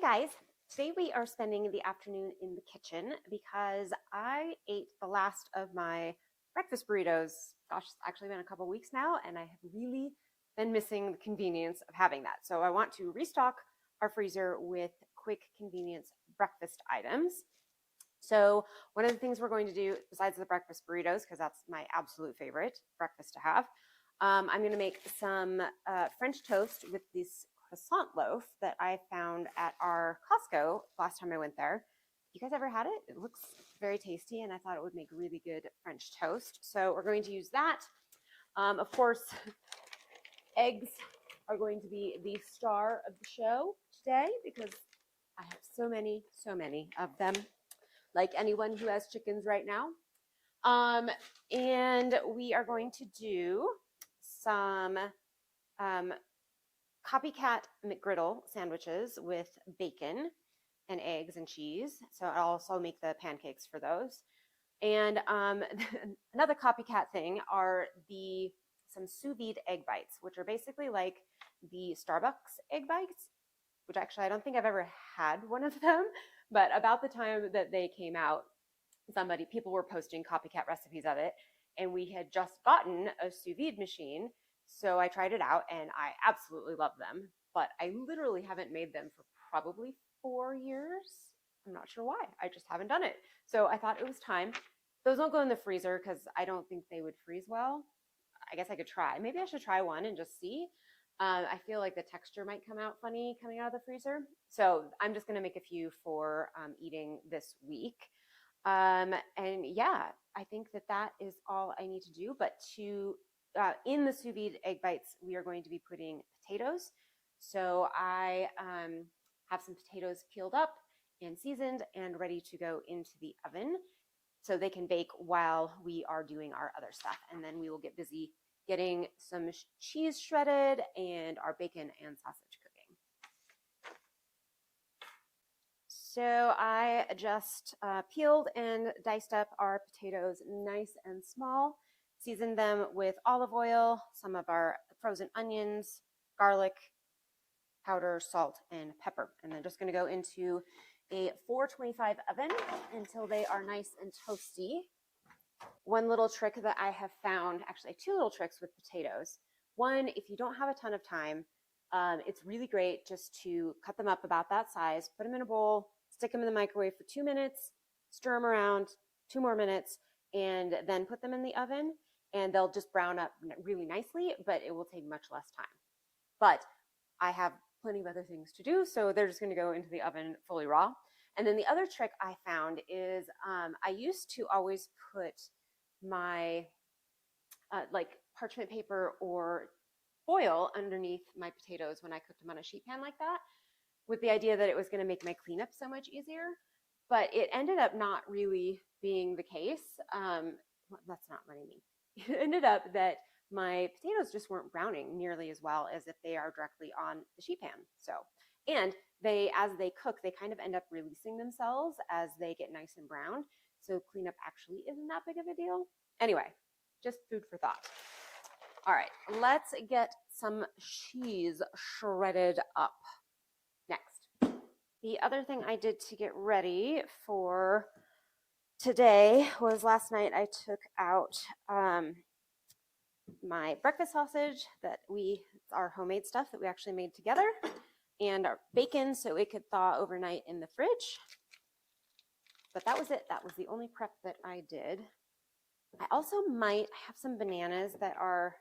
guys, today we are spending the afternoon in the kitchen because I ate the last of my breakfast burritos. Gosh, it's actually been a couple weeks now, and I have really been missing the convenience of having that. So I want to restock our freezer with quick convenience breakfast items. So one of the things we're going to do, besides the breakfast burritos, because that's my absolute favorite breakfast to have, I'm going to make some French toast with this croissant loaf that I found at our Costco last time I went there. You guys ever had it? It looks very tasty, and I thought it would make really good French toast. So we're going to use that. Of course, eggs are going to be the star of the show today because I have so many of them, like anyone who has chickens right now. And we are going to do some copycat McGriddle sandwiches with bacon and eggs and cheese. So I'll also make the pancakes for those. And another copycat thing are some sous vide egg bites, which are basically like the Starbucks egg bites, which actually I don't think I've ever had one of them, but about the time that they came out, people were posting copycat recipes of it, and we had just gotten a sous vide machine. So I tried it out and I absolutely love them, but I literally haven't made them for probably 4 years. I'm not sure why. I just haven't done it. So I thought it was time. Those don't go in the freezer because I don't think they would freeze well. I guess I could try. Maybe I should try one and just see. I feel like the texture might come out funny coming out of the freezer. So I'm just going to make a few for eating this week. And yeah, I think that is all I need to do. But in the sous vide egg bites, we are going to be putting potatoes. So I have some potatoes peeled up and seasoned and ready to go into the oven so they can bake while we are doing our other stuff. And then we will get busy getting some cheese shredded and our bacon and sausage cooking. So I just peeled and diced up our potatoes nice and small, seasoned them with olive oil, some of our frozen onions, garlic powder, salt, and pepper. And then just going to go into a 425 oven until they are nice and toasty. One little trick that I have found, actually two little tricks with potatoes. One, if you don't have a ton of time, it's really great just to cut them up about that size, put them in a bowl, stick them in the microwave for 2 minutes, stir them around 2 more minutes, and then put them in the oven, and they'll just brown up really nicely, but it will take much less time. But I have plenty of other things to do, so they're just going to go into the oven fully raw. And then the other trick I found is I used to always put my like parchment paper or foil underneath my potatoes when I cooked them on a sheet pan like that, with the idea that it was going to make my cleanup so much easier. But it ended up not really being the case. That's not what I mean. It ended up that my potatoes just weren't browning nearly as well as if they are directly on the sheet pan. So, and as they cook, they kind of end up releasing themselves as they get nice and brown. So cleanup actually isn't that big of a deal. Anyway, just food for thought. All right, let's get some cheese shredded up next. The other thing I did to get ready for today was last night I took out my breakfast sausage it's our homemade stuff that we actually made together, and our bacon so it could thaw overnight in the fridge. But that was it. That was the only prep that I did. I also might have some bananas that are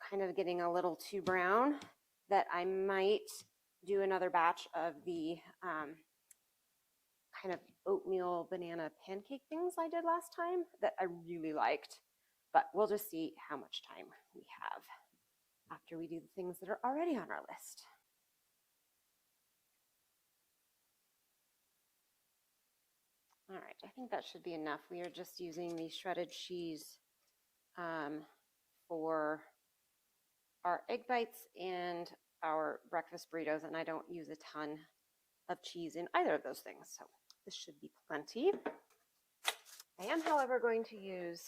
kind of getting a little too brown that I might do another batch of the kind of oatmeal banana pancake things I did last time that I really liked. But we'll just see how much time we have after we do the things that are already on our list. All right, I think that should be enough. We are just using the shredded cheese for our egg bites and our breakfast burritos, and I don't use a ton of cheese in either of those things, so this should be plenty. I am, however, going to use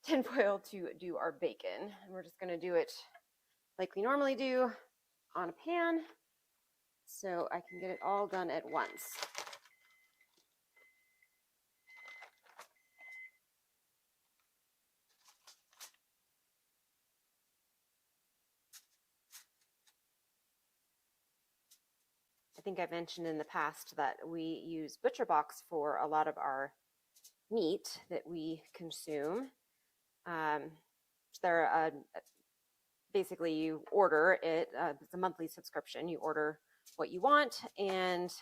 tinfoil to do our bacon, and we're just going to do it like we normally do on a pan so I can get it all done at once. I think I've mentioned in the past that we use ButcherBox for a lot of our meat that we consume. They're basically you order it. It's a monthly subscription. You order what you want, and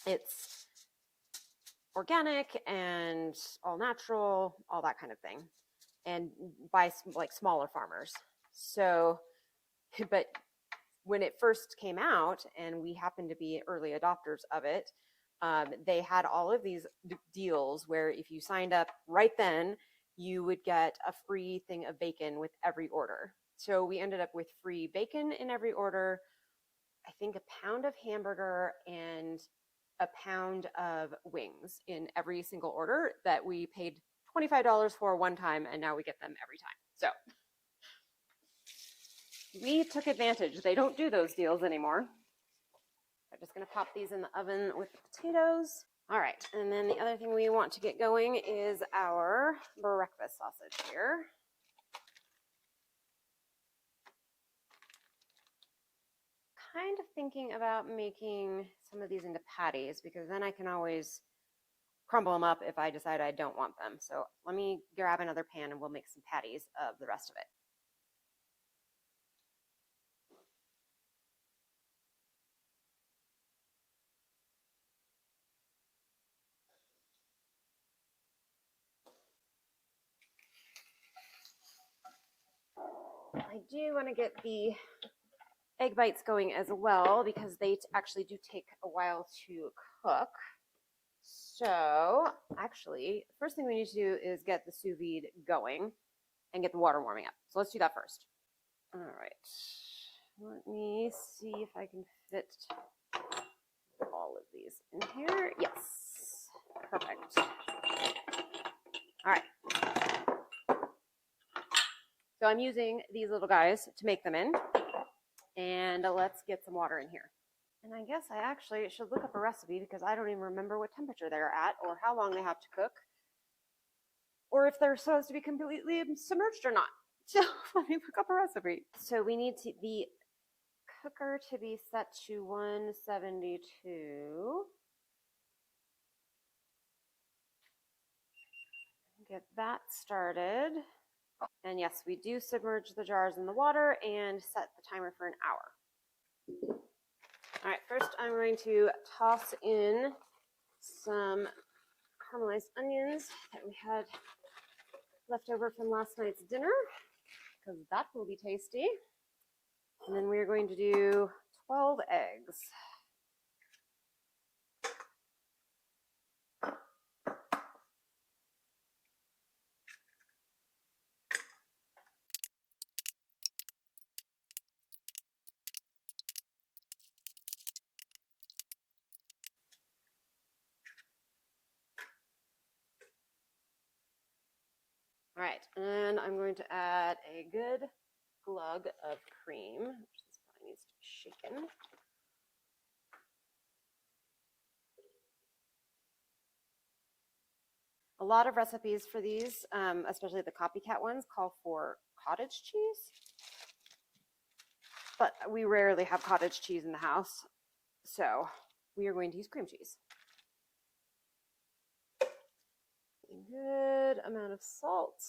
it's organic and all natural, all that kind of thing, and by like smaller farmers. So, but when it first came out, and we happened to be early adopters of it, they had all of these deals where if you signed up right then, you would get a free thing of bacon with every order. So we ended up with free bacon in every order, I think a pound of hamburger and a pound of wings in every single order that we paid $25 for one time, and now we get them every time. So we took advantage. They don't do those deals anymore. I'm just going to pop these in the oven with the potatoes. All right, and then the other thing we want to get going is our breakfast sausage here. Kind of thinking about making some of these into patties, because then I can always crumble them up if I decide I don't want them. So let me grab another pan and we'll make some patties of the rest of it. I do want to get the egg bites going as well, because they actually do take a while to cook. So actually, the first thing we need to do is get the sous vide going and get the water warming up. So let's do that first. All right. Let me see if I can fit all of these in here. Yes. Perfect. All right. So I'm using these little guys to make them in. And let's get some water in here. And I guess I actually should look up a recipe, because I don't even remember what temperature they're at or how long they have to cook, or if they're supposed to be completely submerged or not. So let me look up a recipe. So we need the cooker to be set to 172. Get that started. And yes, we do submerge the jars in the water and set the timer for an hour. All right, first I'm going to toss in some caramelized onions that we had left over from last night's dinner, because that will be tasty. And then we're going to do 12 eggs. All right, and I'm going to add a good glug of cream, which this probably needs to be shaken. A lot of recipes for these, especially the copycat ones, call for cottage cheese, but we rarely have cottage cheese in the house, so we are going to use cream cheese. A good amount of salt.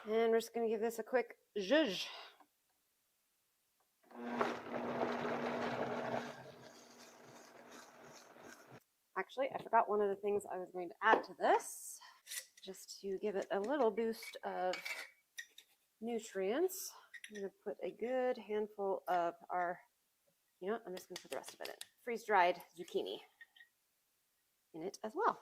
And we're just going to give this a quick zhuzh. Actually, I forgot one of the things I was going to add to this, just to give it a little boost of nutrients. I'm going to put a good handful of our, I'm just going to put the rest of it in, freeze-dried zucchini in it as well.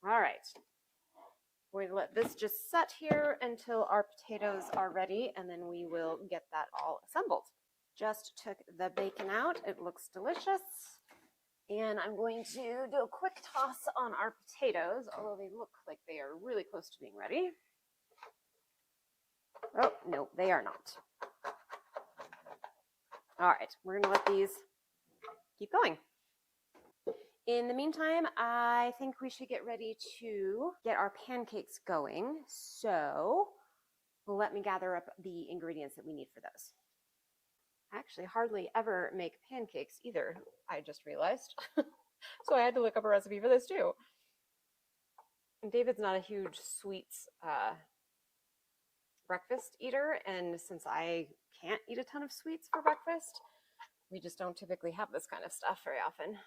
All right, going to let this just set here until our potatoes are ready, and then we will get that all assembled. Just took the bacon out. It looks delicious. And I'm going to do a quick toss on our potatoes, although they look like they are really close to being ready. Oh, no, they are not. All right, we're gonna let these keep going. In the meantime, I think we should get ready to get our pancakes going. So let me gather up the ingredients that we need for those. I actually hardly ever make pancakes either, I just realized. So I had to look up a recipe for this too. And David's not a huge sweets breakfast eater, and since I can't eat a ton of sweets for breakfast, we just don't typically have this kind of stuff very often.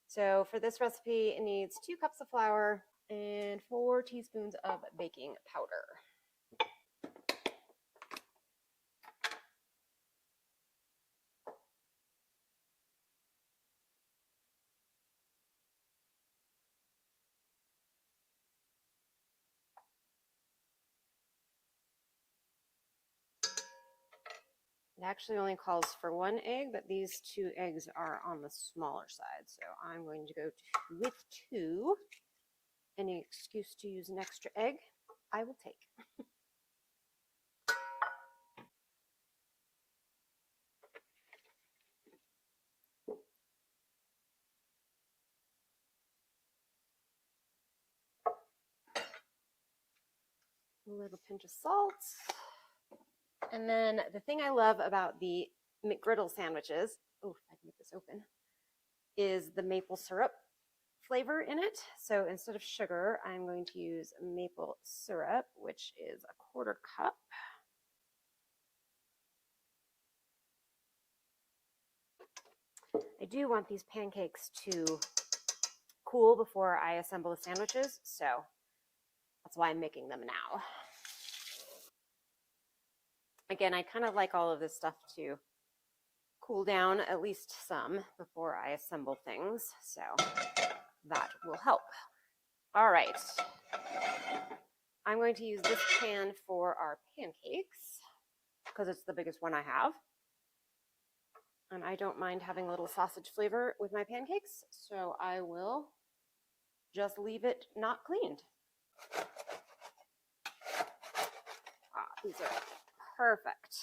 So for this recipe, it needs 2 cups of flour and 4 teaspoons of baking powder. It actually only calls for 1 egg, but these 2 eggs are on the smaller side. So I'm going to go with 2. Any excuse to use an extra egg, I will take. A little pinch of salt. And then the thing I love about the McGriddle sandwiches, oh, if I can get this open, is the maple syrup flavor in it. So instead of sugar, I'm going to use maple syrup, which is a 1/4 cup. I do want these pancakes to cool before I assemble the sandwiches, so that's why I'm making them now. Again, I kind of like all of this stuff to cool down at least some before I assemble things, so that will help. All right. I'm going to use this pan for our pancakes because it's the biggest one I have. And I don't mind having a little sausage flavor with my pancakes, so I will just leave it not cleaned. These are perfect.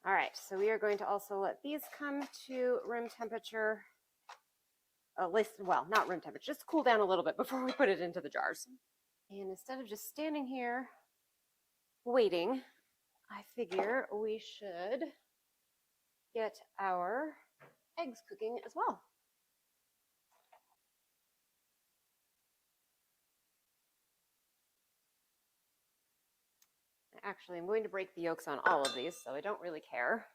All right, so we are going to also let these come to room temperature. Well, not room temperature, just cool down a little bit before we put it into the jars. And instead of just standing here waiting, I figure we should get our eggs cooking as well. Actually, I'm going to break the yolks on all of these, so I don't really care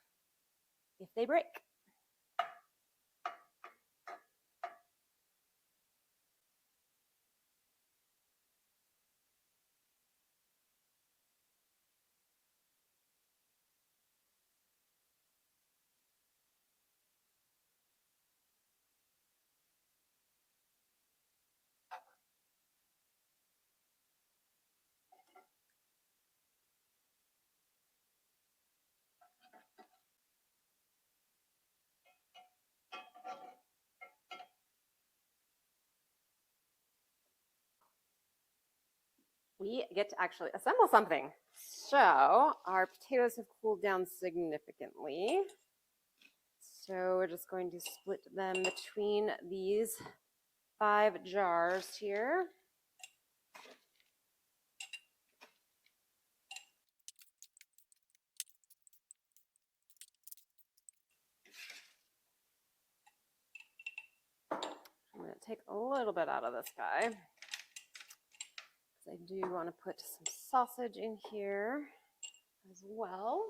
if they break. We get to actually assemble something. So our potatoes have cooled down significantly. So we're just going to split them between these 5 jars here. I'm going to take a little bit out of this guy, because I do want to put some sausage in here as well.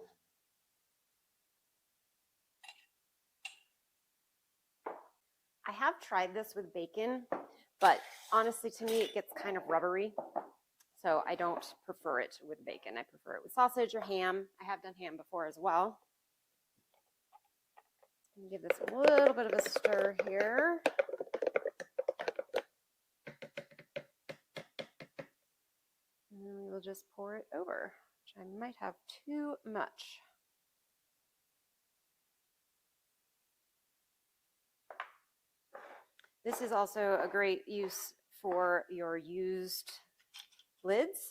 I have tried this with bacon, but honestly, to me, it gets kind of rubbery. So I don't prefer it with bacon. I prefer it with sausage or ham. I have done ham before as well. Give this a little bit of a stir here. And then we'll just pour it over, which I might have too much. This is also a great use for your used lids,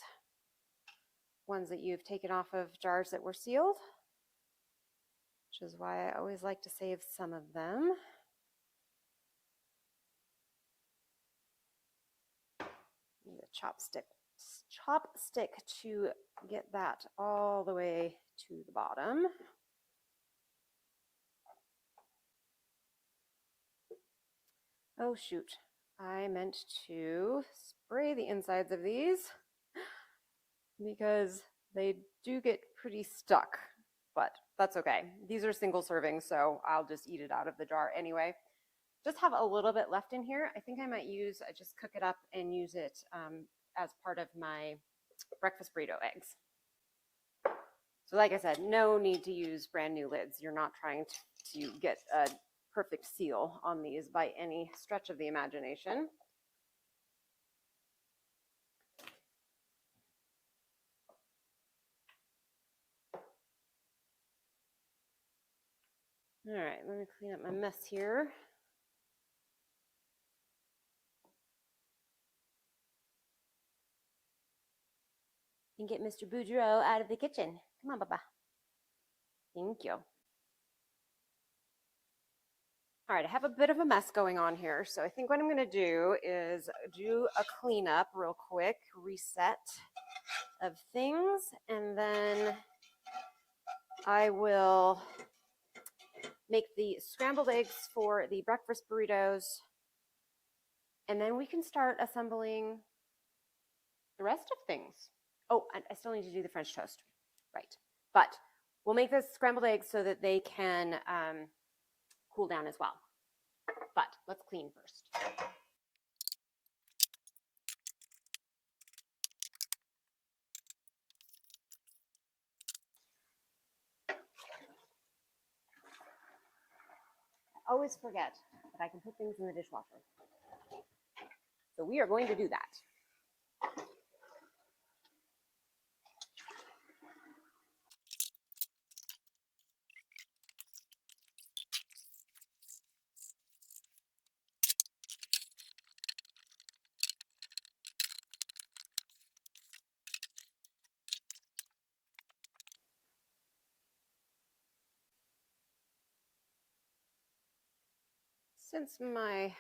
ones that you've taken off of jars that were sealed, which is why I always like to save some of them. Need a chopstick to get that all the way to the bottom. Oh shoot, I meant to spray the insides of these because they do get pretty stuck, but that's okay. These are single servings, so I'll just eat it out of the jar anyway. Just have a little bit left in here. I think I might just cook it up and use it as part of my breakfast burrito eggs. So like I said, no need to use brand new lids. You're not trying to get a perfect seal on these by any stretch of the imagination. All right, let me clean up my mess here. And get Mr. Boudreaux out of the kitchen. Come on, Baba. Thank you. All right, I have a bit of a mess going on here. So I think what I'm gonna do is do a cleanup real quick, reset of things, and then I will make the scrambled eggs for the breakfast burritos, and then we can start assembling the rest of things. Oh, and I still need to do the French toast, right? But we'll make the scrambled eggs so that they can cool down as well. But let's clean first. I always forget that I can put things in the dishwasher. So we are going to do that. Since my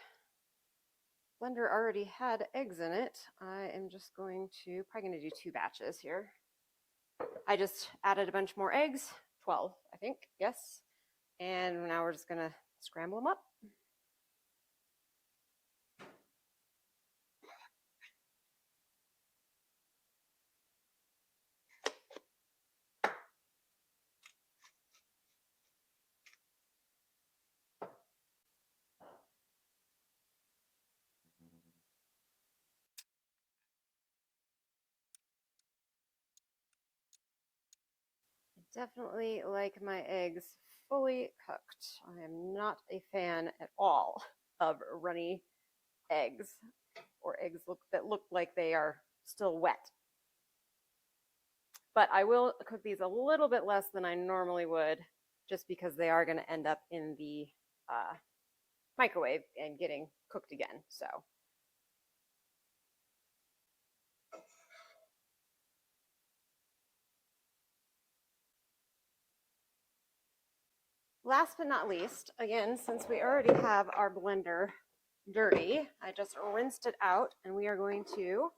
blender already had eggs in it, I am just probably going to do 2 batches here. I just added a bunch more eggs, 12, I think, yes. And now we're just going to scramble them up. Definitely like my eggs fully cooked. I am not a fan at all of runny eggs or eggs that look like they are still wet. But I will cook these a little bit less than I normally would, just because they are going to end up in the microwave and getting cooked again. So last but not least, again, since we already have our blender dirty, I just rinsed it out, and we are going to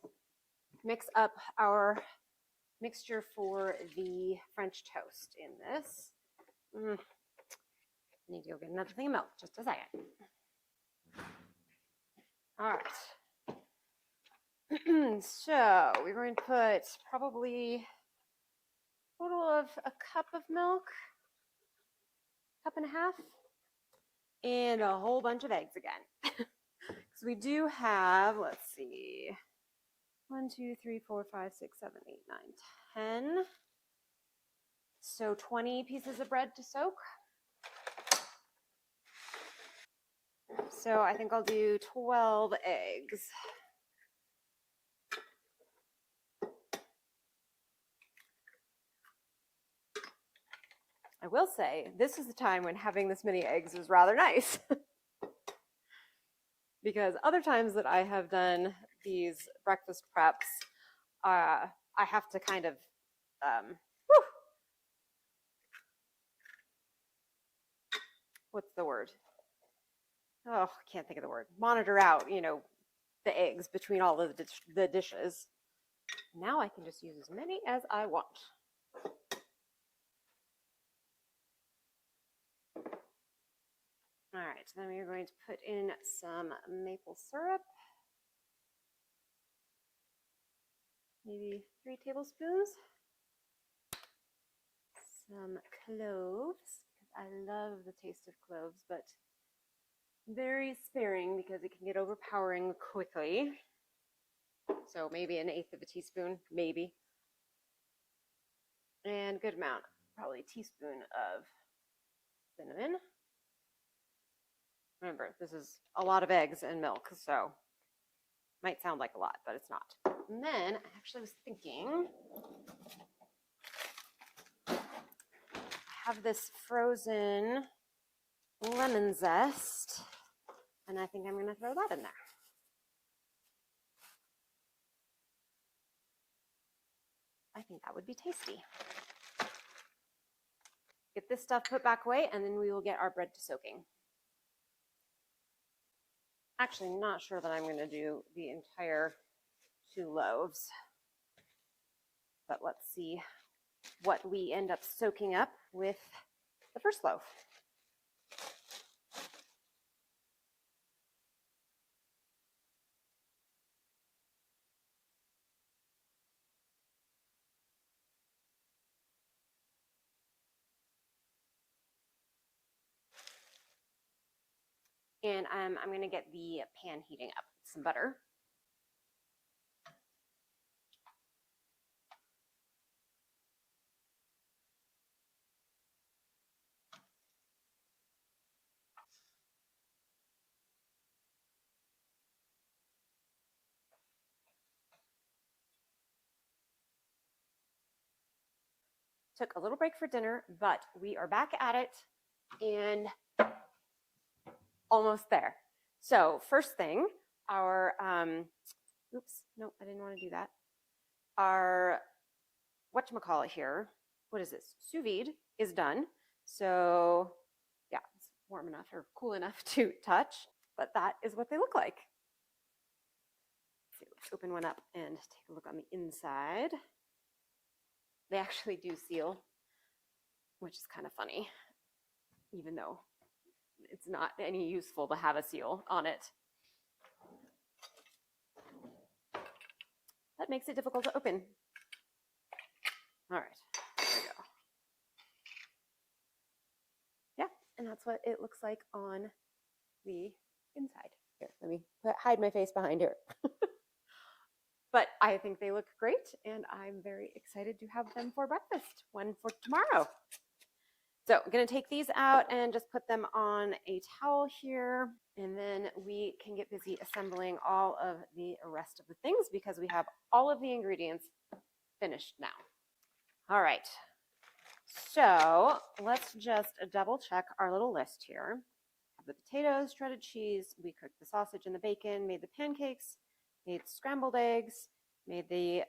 mix up our mixture for the French toast in this. I need to go get another thing of milk, just a second. All right. So we're going to put probably a total of a cup of milk, cup and a half, and a whole bunch of eggs again. So we do have, let's see, 1, 2, 3, 4, 5, 6, 7, 8, 9, 10. So 20 pieces of bread to soak. So I think I'll do 12 eggs. I will say, this is the time when having this many eggs is rather nice. Because other times that I have done these breakfast preps, I have to kind of, what's the word? Oh, I can't think of the word. Monitor out, the eggs between all of the dishes. Now I can just use as many as I want. All right, then we are going to put in some maple syrup. Maybe 3 tablespoons. Some cloves, because I love the taste of cloves, but very sparing because it can get overpowering quickly. So maybe 1/8 of a teaspoon, maybe. And good amount, probably a teaspoon of cinnamon. Remember, this is a lot of eggs and milk, so might sound like a lot, but it's not. And then I actually was thinking, I have this frozen lemon zest, and I think I'm going to throw that in there. I think that would be tasty. Get this stuff put back away, and then we will get our bread to soaking. Actually, not sure that I'm going to do the entire 2 loaves, but let's see what we end up soaking up with the first loaf. And I'm going to get the pan heating up with some butter. Took a little break for dinner, but we are back at it and almost there. So first thing, our, oops, no, I didn't want to do that. Our, whatchamacallit here, what is this? Sous vide is done. So yeah, it's warm enough or cool enough to touch, but that is what they look like. Let's open one up and take a look on the inside. They actually do seal, which is kind of funny, even though it's not any useful to have a seal on it. That makes it difficult to open. All right, there we go. Yeah, and that's what it looks like on the inside. Here, let me hide my face behind here. But I think they look great, and I'm very excited to have them for breakfast, one for tomorrow. So I'm going to take these out and just put them on a towel here, and then we can get busy assembling all of the rest of the things because we have all of the ingredients finished now. All right, so let's just double check our little list here. Have the potatoes, shredded cheese, we cooked the sausage and the bacon, made the pancakes, made scrambled eggs, made the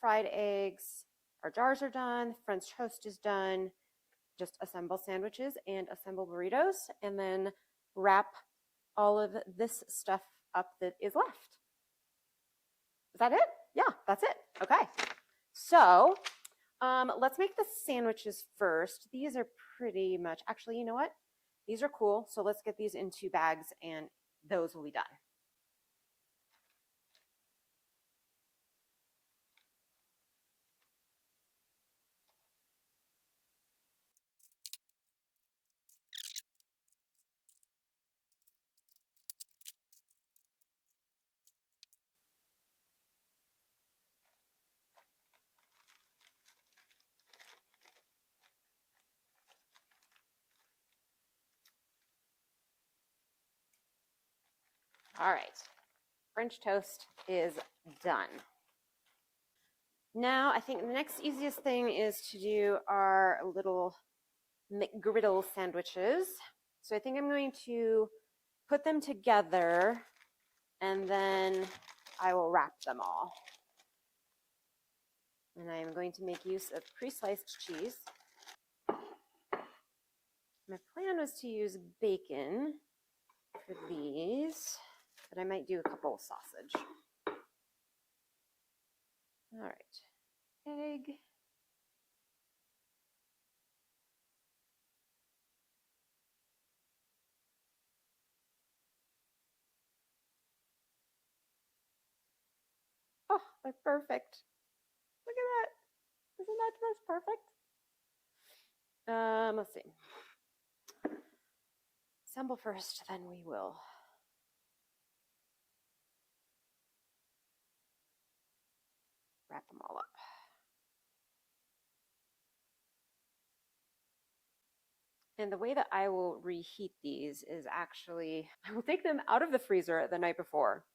fried eggs. Our jars are done, French toast is done. Just assemble sandwiches and assemble burritos, and then wrap all of this stuff up that is left. Is that it? Yeah, that's it. Okay. So let's make the sandwiches first. These are pretty much, actually, you know what? These are cool. So let's get these into bags and those will be done. All right, French toast is done. Now I think the next easiest thing is to do our little McGriddle sandwiches. So I think I'm going to put them together and then I will wrap them all. And I am going to make use of pre-sliced cheese. My plan was to use bacon for these, but I might do a couple sausage. All right, egg. Oh, they're perfect. Look at that. Isn't that just perfect? Let's see. Assemble first, then we will wrap them all up. And the way that I will reheat these is actually, I will take them out of the freezer the night before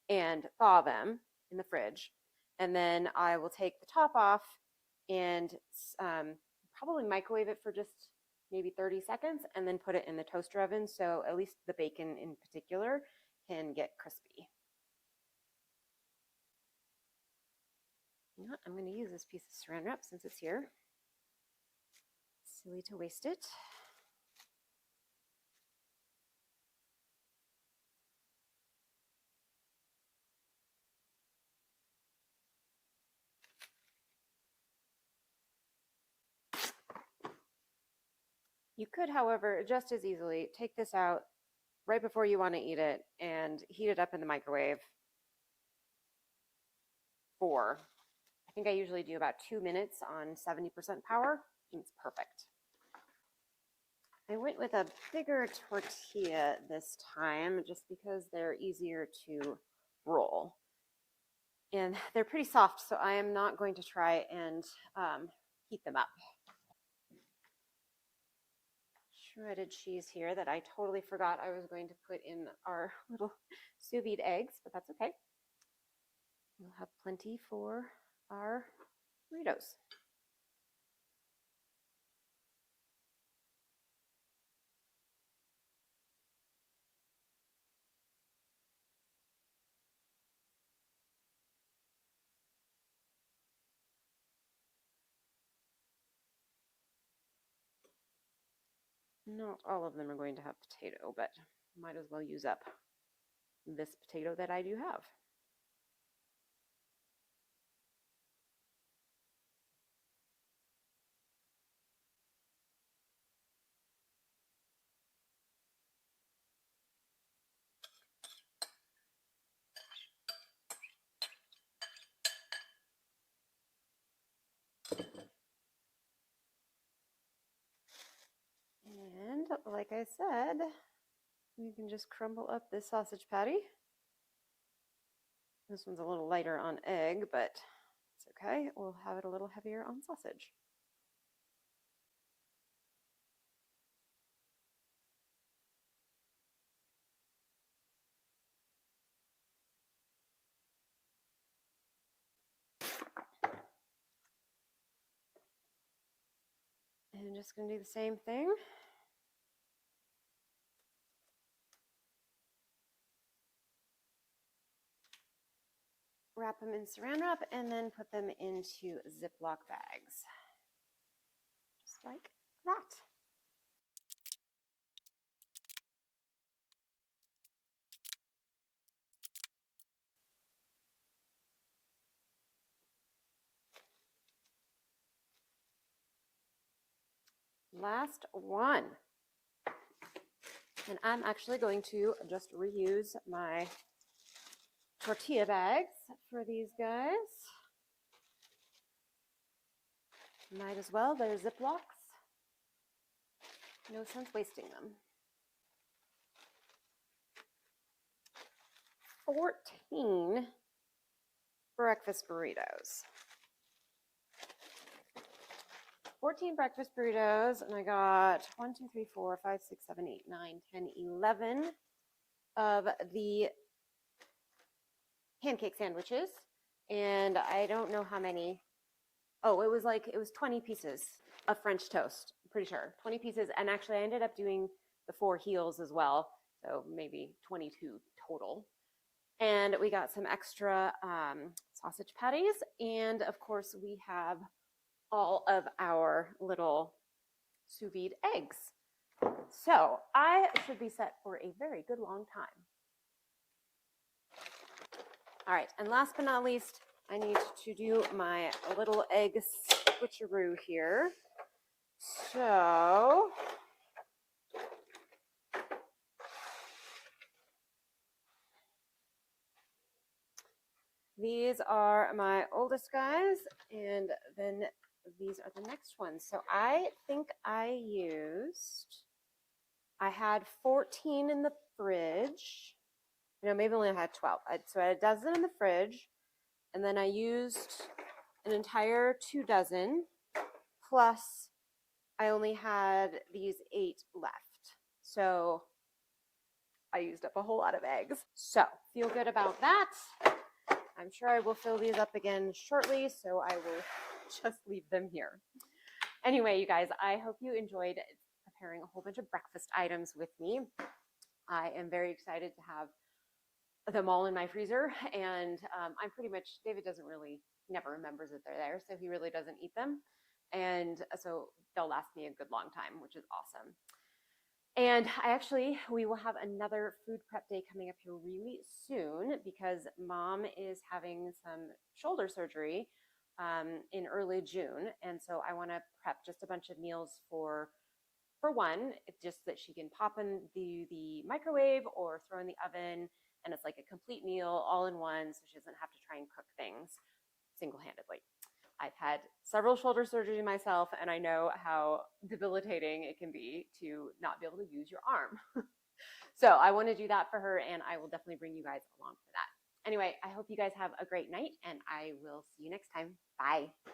and thaw them in the fridge. And then I will take the top off and probably microwave it for just maybe 30 seconds and then put it in the toaster oven. So at least the bacon in particular can get crispy. You know what? I'm going to use this piece of saran wrap since it's here. Silly to waste it. You could, however, just as easily take this out right before you want to eat it and heat it up in the microwave for, I think I usually do about 2 minutes on 70% power, and it's perfect. I went with a bigger tortilla this time just because they're easier to roll. And they're pretty soft, so I am not going to try and heat them up. Shredded cheese here that I totally forgot I was going to put in our little sous vide eggs, but that's okay. We'll have plenty for our burritos. Not all of them are going to have potato, but might as well use up this potato that I do have. And like I said, you can just crumble up this sausage patty. This one's a little lighter on egg, but it's okay. We'll have it a little heavier on sausage. And I'm just going to do the same thing. Wrap them in saran wrap and then put them into Ziploc bags. Just like that. Last one. And I'm actually going to just reuse my tortilla bags for these guys. Might as well, they're Ziplocs. No sense wasting them. 14 breakfast burritos. 14 breakfast burritos, and I got 1, 2, 3, 4, 5, 6, 7, 8, 9, 10, 11 of the pancake sandwiches, and I don't know how many. Oh, it was 20 pieces of French toast. I'm pretty sure 20 pieces, and actually I ended up doing the 4 heels as well, so maybe 22 total. And we got some extra sausage patties, and of course we have all of our little sous vide eggs. So I should be set for a very good long time. All right, and last but not least, I need to do my little egg switcheroo here. So these are my oldest guys, and then these are the next ones. So I think I had 14 in the fridge. Maybe only I had 12. So I had a dozen in the fridge, and then I used an entire 2 dozen, plus I only had these 8 left. So I used up a whole lot of eggs. So feel good about that. I'm sure I will fill these up again shortly, so I will just leave them here. Anyway, you guys, I hope you enjoyed preparing a whole bunch of breakfast items with me. I am very excited to have them all in my freezer, and I'm pretty much, David never remembers that they're there, so he really doesn't eat them. And so they'll last me a good long time, which is awesome. And we will have another food prep day coming up here really soon, because Mom is having some shoulder surgery in early June. And so I want to prep just a bunch of meals for one, just that she can pop in the microwave or throw in the oven. And it's like a complete meal all in one, so she doesn't have to try and cook things single-handedly. I've had several shoulder surgeries myself, and I know how debilitating it can be to not be able to use your arm. So I want to do that for her, and I will definitely bring you guys along for that. Anyway, I hope you guys have a great night, and I will see you next time. Bye.